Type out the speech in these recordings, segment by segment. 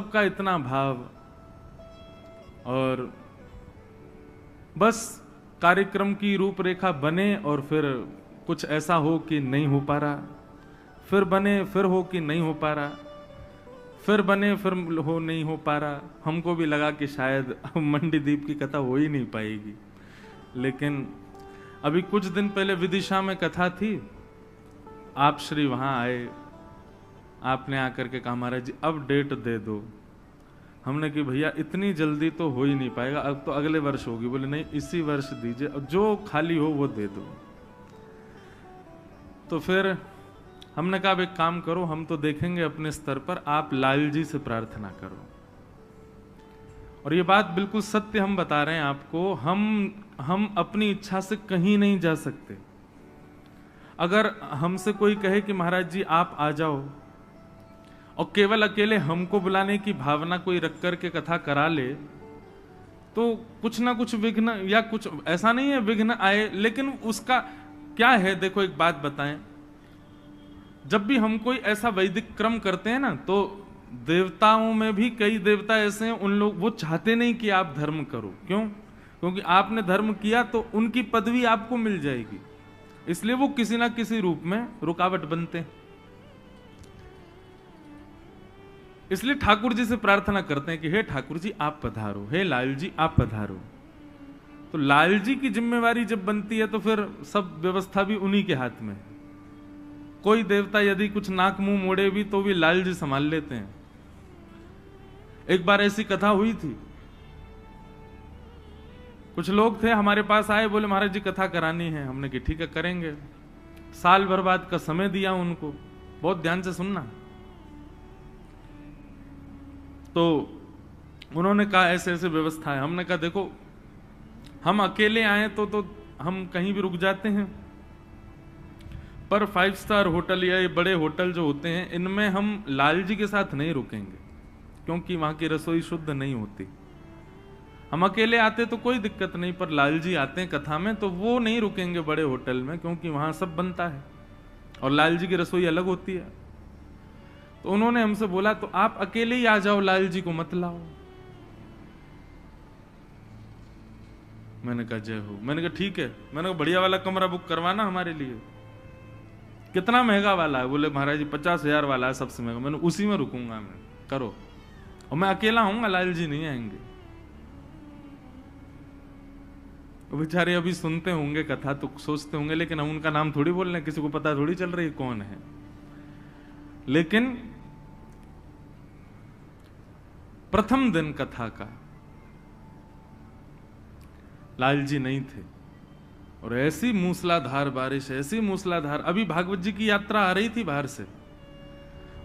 सबका इतना भाव, और बस कार्यक्रम की रूपरेखा बने और फिर कुछ ऐसा हो कि नहीं हो पा रहा, फिर बने, फिर हो कि नहीं हो पा रहा, फिर बने, फिर हो नहीं हो पा रहा। हमको भी लगा कि शायद मंडीदीप की कथा हो ही नहीं पाएगी, लेकिन अभी कुछ दिन पहले विदिशा में कथा थी, आप श्री वहां आए, आपने आकर के कहा महाराज जी अब डेट दे दो। हमने कि भैया इतनी जल्दी तो हो ही नहीं पाएगा, अब तो अगले वर्ष होगी। बोले नहीं इसी वर्ष दीजिए, जो खाली हो वो दे दो। तो फिर हमने कहा अब एक काम करो, हम तो देखेंगे अपने स्तर पर, आप लाल जी से प्रार्थना करो। और ये बात बिल्कुल सत्य हम बता रहे हैं आपको, हम अपनी इच्छा से कहीं नहीं जा सकते। अगर हमसे कोई कहे कि महाराज जी आप आ जाओ, और केवल अकेले हमको बुलाने की भावना कोई रख कर के कथा करा ले, तो कुछ ना कुछ विघ्न, या कुछ ऐसा नहीं है विघ्न आए, लेकिन उसका क्या है। देखो एक बात बताएं, जब भी हम कोई ऐसा वैदिक क्रम करते हैं ना, तो देवताओं में भी कई देवता ऐसे हैं, उन लोग वो चाहते नहीं कि आप धर्म करो। क्यों? क्योंकि आपने धर्म किया तो उनकी पदवी आपको मिल जाएगी, इसलिए वो किसी ना किसी रूप में रुकावट बनते हैं। इसलिए ठाकुर जी से प्रार्थना करते हैं कि हे ठाकुर जी आप पधारो, हे लाल जी आप पधारो। तो लाल जी की जिम्मेवारी जब बनती है तो फिर सब व्यवस्था भी उन्हीं के हाथ में। कोई देवता यदि कुछ नाक मुंह मोड़े भी तो भी लाल जी संभाल लेते हैं। एक बार ऐसी कथा हुई थी, कुछ लोग थे हमारे पास आए, बोले महाराज जी कथा करानी है। हमने कि ठीक है करेंगे। साल भर बाद का समय दिया उनको, बहुत ध्यान से सुनना। तो उन्होंने कहा ऐसे ऐसे व्यवस्था है। हमने कहा देखो हम अकेले आए तो हम कहीं भी रुक जाते हैं, पर 5 स्टार होटल या ये बड़े होटल जो होते हैं इनमें हम लाल जी के साथ नहीं रुकेंगे, क्योंकि वहां की रसोई शुद्ध नहीं होती। हम अकेले आते तो कोई दिक्कत नहीं, पर लाल जी आते हैं कथा में तो वो नहीं रुकेंगे बड़े होटल में, क्योंकि वहां सब बनता है और लाल जी की रसोई अलग होती है। तो उन्होंने हमसे बोला तो आप अकेले ही आ जाओ, लाल जी को मत लाओ। मैंने कहा जय हो। मैंने कहा ठीक है। मैंने कहा बढ़िया वाला कमरा बुक करवाना हमारे लिए। कितना महंगा वाला है? बोले महाराज जी 50,000 वाला है सबसे महंगा। मैंने उसी में रुकूंगा मैं, करो। और मैं अकेला हूंगा, लाल जी नहीं आएंगे। बेचारे अभी सुनते होंगे कथा तो सोचते होंगे लेकिन हम उनका नाम थोड़ी बोल रहे हैं, किसी को पता थोड़ी चल रही कौन है। लेकिन प्रथम दिन कथा का लाल जी नहीं थे, और ऐसी मूसलाधार बारिश, ऐसी मूसलाधार। अभी भागवत जी की यात्रा आ रही थी बाहर से,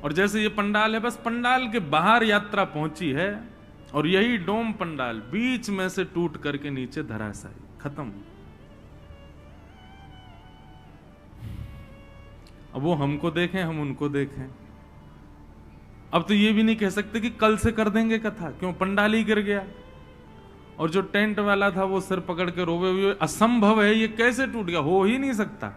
और जैसे ये पंडाल है बस पंडाल के बाहर यात्रा पहुंची है, और यही डोम पंडाल बीच में से टूट करके नीचे धराशायी, खत्म। अब वो हमको देखें, हम उनको देखें। अब तो ये भी नहीं कह सकते कि कल से कर देंगे कथा, क्यों? पंडाल ही गिर गया, और जो टेंट वाला था वो सिर पकड़ के रोवे हुए, असंभव है, ये कैसे टूट गया, हो ही नहीं सकता।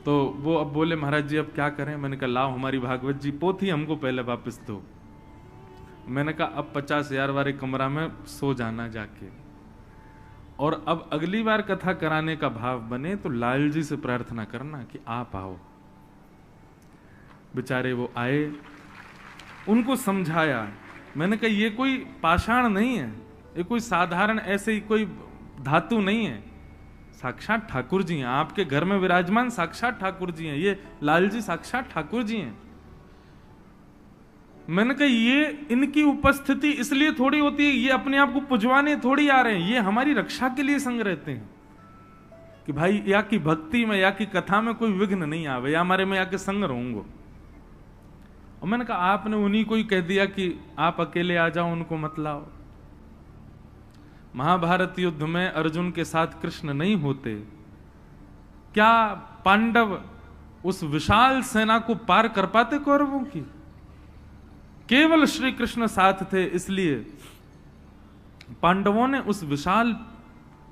तो वो अब बोले महाराज जी अब क्या करें? मैंने कहा लाओ हमारी भागवत जी पोथी हमको पहले वापस दो। मैंने कहा अब 50,000 वाले कमरा में सो जाना जाके, और अब अगली बार कथा कराने का भाव बने तो लाल जी से प्रार्थना करना कि आप आओ। बेचारे वो आए, उनको समझाया। मैंने कहा ये कोई पाषाण नहीं है, ये कोई साधारण ऐसे ही कोई धातु नहीं है, साक्षात ठाकुर जी हैं, आपके घर में विराजमान साक्षात ठाकुर जी हैं, ये लाल जी साक्षात ठाकुर जी हैं। मैंने कहा ये इनकी उपस्थिति इसलिए थोड़ी होती है, ये अपने आप को पुजवाने थोड़ी आ रहे हैं, ये हमारी रक्षा के लिए संग रहते हैं कि भाई या की भक्ति में या की कथा में कोई विघ्न नहीं आवे, या हमारे में आके संग रहूंगो। और मैंने कहा आपने उन्हीं को ही कह दिया कि आप अकेले आ जाओ, उनको मत लाओ। महाभारत युद्ध में अर्जुन के साथ कृष्ण नहीं होते, क्या पांडव उस विशाल सेना को पार कर पाते कौरवों की? केवल श्री कृष्ण साथ थे, इसलिए पांडवों ने उस विशाल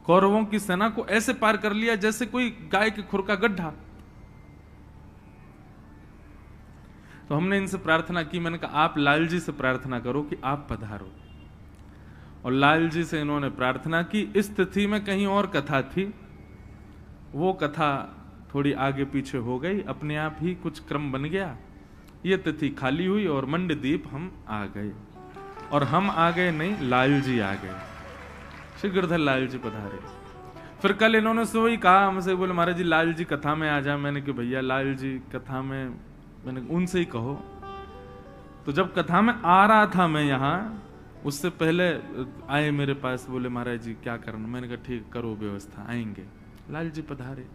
कौरवों की सेना को ऐसे पार कर लिया जैसे कोई गाय के खुर का गड्ढा। तो हमने इनसे प्रार्थना की, मैंने कहा आप लाल जी से प्रार्थना करो कि आप पधारो। और लाल जी से इन्होंने प्रार्थना की। इस तिथि में कहीं और कथा थी, वो कथा थोड़ी आगे पीछे हो गई, अपने आप ही कुछ क्रम बन गया, ये तिथि खाली हुई और मंडदीप हम आ गए। और हम आ गए नहीं, लाल जी आ गए, श्री गिरधर लाल जी पधारे। फिर कल इन्होंने से वही कहा हमसे, बोले महाराज जी लाल जी कथा में आ जाए। मैंने कि भैया लाल जी कथा में, मैंने उनसे ही कहो। तो जब कथा में आ रहा था मैं यहाँ, उससे पहले आए मेरे पास, बोले महाराज जी क्या करना। मैंने कहा ठीक, करो व्यवस्था, आएंगे। लाल जी पधारे।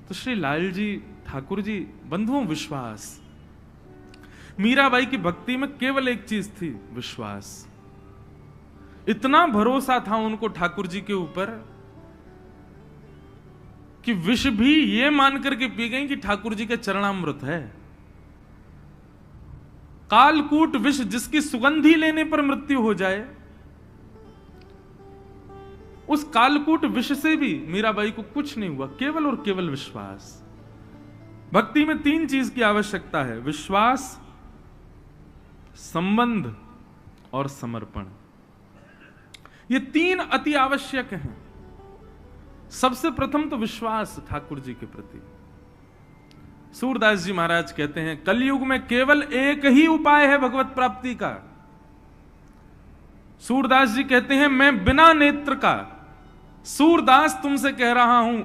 तो श्री लाल जी ठाकुर जी, बंधुओं विश्वास, मीराबाई की भक्ति में केवल एक चीज थी, विश्वास। इतना भरोसा था उनको ठाकुर जी के ऊपर कि विष भी ये मान करके पी गई कि ठाकुर जी के चरणामृत है। कालकूट विष जिसकी सुगंधी लेने पर मृत्यु हो जाए, उस कालकूट विष से भी मीराबाई को कुछ नहीं हुआ, केवल और केवल विश्वास। भक्ति में 3 चीज की आवश्यकता है, विश्वास, संबंध और समर्पण। ये 3 अति आवश्यक हैं। सबसे प्रथम तो विश्वास ठाकुर जी के प्रति। सूरदास जी महाराज कहते हैं, कलयुग में केवल एक ही उपाय है भगवत प्राप्ति का। सूरदास जी कहते हैं, मैं बिना नेत्र का सूरदास तुमसे कह रहा हूं,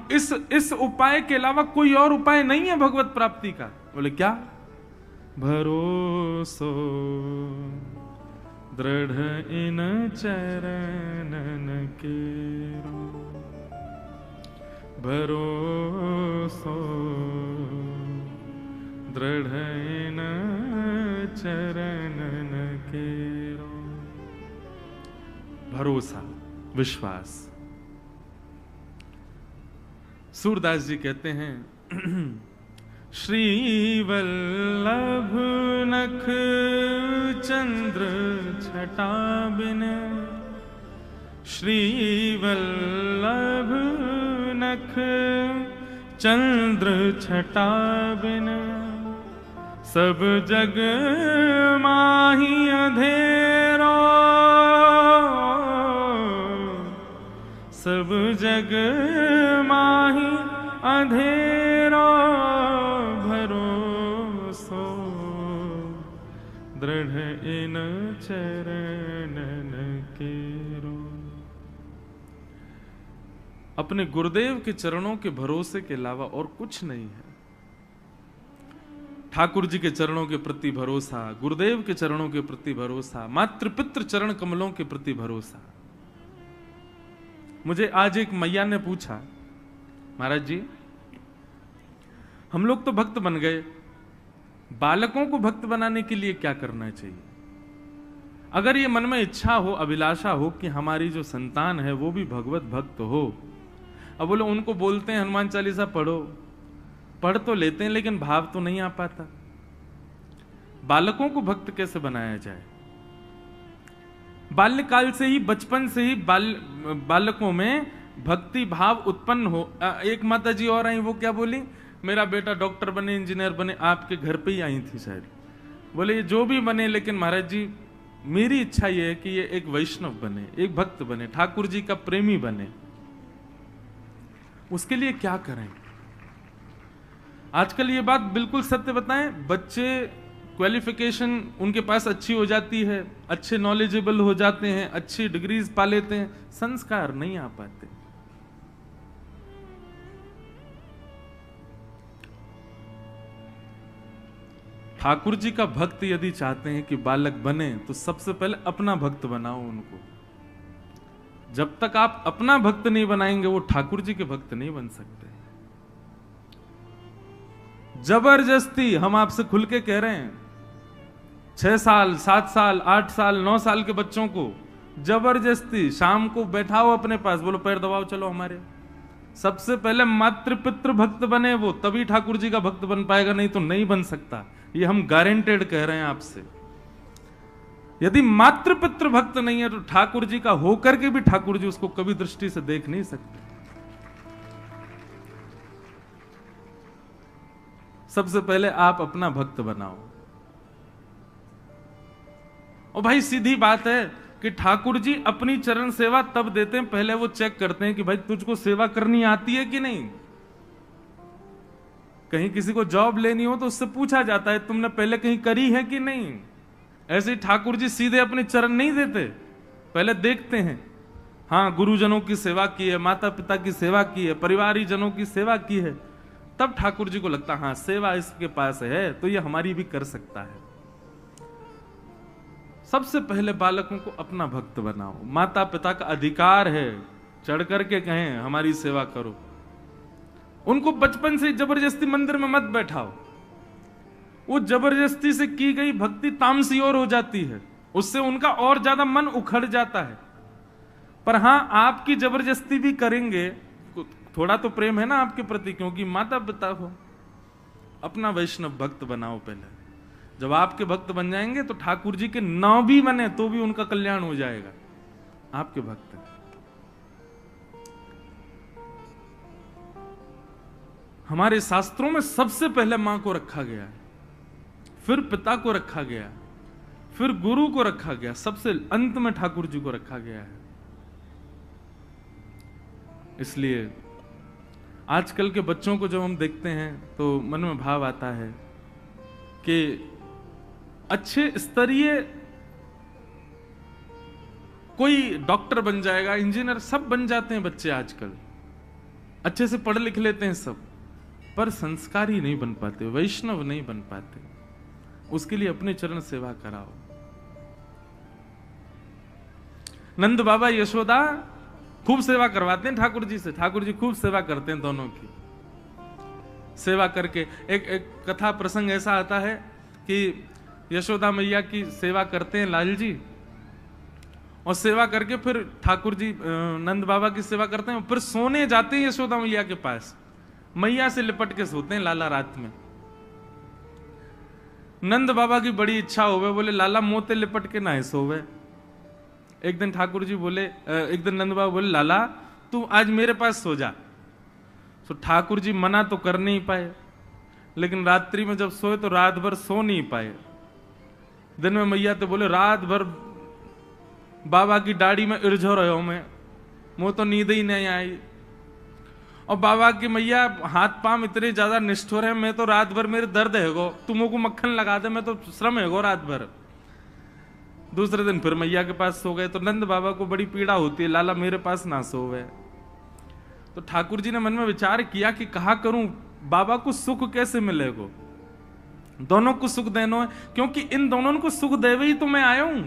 इस उपाय के अलावा कोई और उपाय नहीं है भगवत प्राप्ति का। बोले क्या? भरोसो दृढ़ इन चरणन केरो, भरोसो दृढ़ इन चरणन केरो। भरोसा, विश्वास। सूरदास जी कहते हैं, श्री वल्लभ नख चंद्र छटा बिन, श्री वल्लभ नख चंद्र छटा बिन, सब जग माही अंधेरो, सब जग माही अंधेरो, भरोसो दृढ़ इन चरणन केरो। अपने गुरुदेव के चरणों के भरोसे के अलावा और कुछ नहीं है। ठाकुर जी के चरणों के प्रति भरोसा, गुरुदेव के चरणों के प्रति भरोसा, मातृ पितृ चरण कमलों के प्रति भरोसा। मुझे आज एक मैया ने पूछा, महाराज जी हम लोग तो भक्त बन गए, बालकों को भक्त बनाने के लिए क्या करना चाहिए? अगर ये मन में इच्छा हो, अभिलाषा हो कि हमारी जो संतान है वो भी भगवत भक्त हो। अब बोलो, उनको बोलते हैं हनुमान चालीसा पढ़ो, पढ़ तो लेते हैं लेकिन भाव तो नहीं आ पाता। बालकों को भक्त कैसे बनाया जाए? बाल्यकाल से ही, बचपन से ही बालकों में भक्ति भाव उत्पन्न हो। एक माता जी और आई, वो क्या बोली, मेरा बेटा डॉक्टर बने, इंजीनियर बने। आपके घर पे ही आई थी शायद। बोले ये जो भी बने, लेकिन महाराज जी मेरी इच्छा ये है कि ये एक वैष्णव बने, एक भक्त बने, ठाकुर जी का प्रेमी बने। उसके लिए क्या करें? आजकल ये बात बिल्कुल सत्य बताएं, बच्चे क्वालिफिकेशन उनके पास अच्छी हो जाती है, अच्छे नॉलेजेबल हो जाते हैं, अच्छी डिग्रीज पा लेते हैं, संस्कार नहीं आ पाते। ठाकुर जी का भक्त यदि चाहते हैं कि बालक बने, तो सबसे पहले अपना भक्त बनाओ उनको। जब तक आप अपना भक्त नहीं बनाएंगे, वो ठाकुर जी के भक्त नहीं बन सकते। जबरदस्ती हम आपसे खुल के कह रहे हैं, 6 साल 7 साल 8 साल 9 साल के बच्चों को जबरदस्ती शाम को बैठाओ अपने पास, बोलो पैर दबाओ चलो हमारे। सबसे पहले मातृ पितृ भक्त बने वो, तभी ठाकुर जी का भक्त बन पाएगा, नहीं तो नहीं बन सकता। ये हम गारंटेड कह रहे हैं आपसे। यदि मातृ पितृ भक्त नहीं है तो ठाकुर जी का होकर के भी ठाकुर जी उसको कभी दृष्टि से देख नहीं सकते। सबसे पहले आप अपना भक्त बनाओ। और भाई सीधी बात है कि ठाकुर जी अपनी चरण सेवा तब देते हैं, पहले वो चेक करते हैं कि भाई तुझको सेवा करनी आती है कि नहीं। कहीं किसी को जॉब लेनी हो तो उससे पूछा जाता है तुमने पहले कहीं करी है कि नहीं। ऐसे ही ठाकुर जी सीधे अपने चरण नहीं देते, पहले देखते हैं। हाँ, गुरुजनों की सेवा की है, माता पिता की सेवा की है, परिवारी जनों की सेवा की है, तब ठाकुर जी को लगता हाँ सेवा इसके पास है तो ये हमारी भी कर सकता है। सबसे पहले बालकों को अपना भक्त बनाओ। माता पिता का अधिकार है चढ़ करके कहें हमारी सेवा करो। उनको बचपन से जबरदस्ती मंदिर में मत बैठाओ। वो जबरदस्ती से की गई भक्ति तामसी और हो जाती है, उससे उनका और ज्यादा मन उखड़ जाता है। पर हां, आपकी जबरदस्ती भी करेंगे, थोड़ा तो प्रेम है ना आपके प्रति, क्योंकि माता पिता हो। अपना वैष्णव भक्त बनाओ पहले। जब आपके भक्त बन जाएंगे तो ठाकुर जी के ना भी बने तो भी उनका कल्याण हो जाएगा। आपके भक्त हैं। हमारे शास्त्रों में सबसे पहले मां को रखा गया है, फिर पिता को रखा गया, फिर गुरु को रखा गया, सबसे अंत में ठाकुर जी को रखा गया है। इसलिए आजकल के बच्चों को जब हम देखते हैं तो मन में भाव आता है कि अच्छे स्तरीय कोई डॉक्टर बन जाएगा, इंजीनियर, सब बन जाते हैं बच्चे आजकल, अच्छे से पढ़ लिख लेते हैं सब, पर संस्कारी नहीं बन पाते, वैष्णव नहीं बन पाते। उसके लिए अपने चरण सेवा कराओ। नंद बाबा यशोदा खूब सेवा करवाते हैं ठाकुर जी से, ठाकुर जी खूब सेवा करते हैं दोनों की। सेवा करके एक कथा प्रसंग ऐसा आता है कि यशोदा मैया की सेवा करते हैं लाल जी, और सेवा करके फिर ठाकुर जी नंद बाबा की सेवा करते हैं, फिर सोने जाते हैं यशोदा मैया के पास, मैया से लिपट के सोते हैं लाला रात में। नंद बाबा की बड़ी इच्छा होवे, बोले लाला मोते लिपट के ना सोवे। एक दिन ठाकुर जी बोले, एक दिन नंद बाबा बोले लाला तू आज मेरे पास सो जा। तो ठाकुर जी मना तो कर नहीं पाए, लेकिन रात्रि में जब सोए तो रात भर सो नहीं पाए। दिन में मैया तो बोले रात भर बाबा की दाढ़ी में इर्झो रहे हो मैं, मुझे तो नींद ही नहीं आई। और बाबा की मैया हाथ पांव इतने ज्यादा निष्ठुर है, मैं तो रात भर मेरे दर्द है गो, तुमको को मक्खन लगा दे, मैं तो श्रम है गो रात भर। दूसरे दिन फिर मैया के पास सो गए, तो नंद बाबा को बड़ी पीड़ा होती है, लाला मेरे पास ना सोवे। तो ठाकुर जी ने मन में विचार किया कि कहा करूं बाबा को सुख कैसे मिलेगा, दोनों को सुख देना है, क्योंकि इन दोनों को सुख देवे ही तो मैं आया हूं।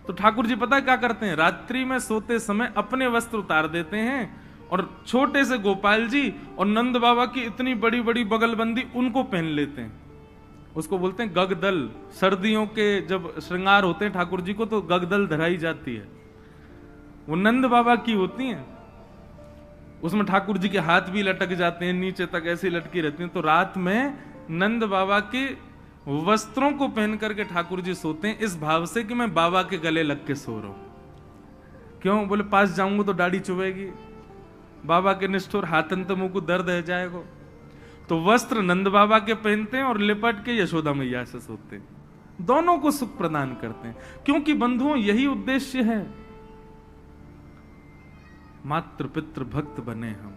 तो ठाकुर जी पता क्या करते हैं, रात्रि में सोते समय अपने वस्त्र उतार देते हैं और छोटे से गोपाल जी और नंद बाबा की इतनी बड़ी बड़ी बगलबंदी उनको पहन लेते हैं। उसको बोलते हैं गगदल। सर्दियों के जब श्रृंगार होते हैं ठाकुर जी को तो गगदल धराई जाती है, वो नंद बाबा की होती हैं। उसमें ठाकुर जी के हाथ भी लटक जाते हैं, नीचे तक ऐसी लटकी रहती हैं। तो रात में नंद बाबा के वस्त्रों को पहन करके ठाकुर जी सोते हैं, इस भाव से कि मैं बाबा के गले लग के सो रहा हूं। क्यों? बोले पास जाऊंगा तो दाढ़ी चुभेगी, बाबा के निष्ठुर हाथन तो मुंह को दर्द है जाएगा। तो वस्त्र नंद बाबा के पहनते हैं और लिपट के यशोदा मैया से सोते हैं, दोनों को सुख प्रदान करते हैं। क्योंकि बंधुओं यही उद्देश्य है, मातृ पितृ भक्त बने हम।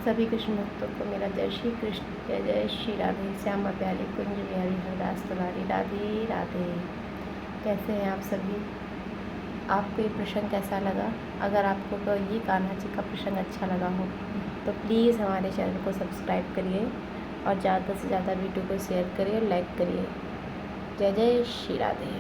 सभी कृष्ण भक्तों को मेरा जय श्री कृष्ण, जय जय श्री राधे श्यामा प्यारी कुंज बिहारी हरदास तुम्हारी राधे राधे। कैसे हैं आप सभी? आपको ये प्रसंग कैसा लगा? अगर आपको तो ये कान्हा जी का प्रसंग अच्छा लगा हो तो प्लीज़ हमारे चैनल को सब्सक्राइब करिए और ज़्यादा से ज़्यादा वीडियो को शेयर करिए और लाइक करिए। जय जय श्री राधे।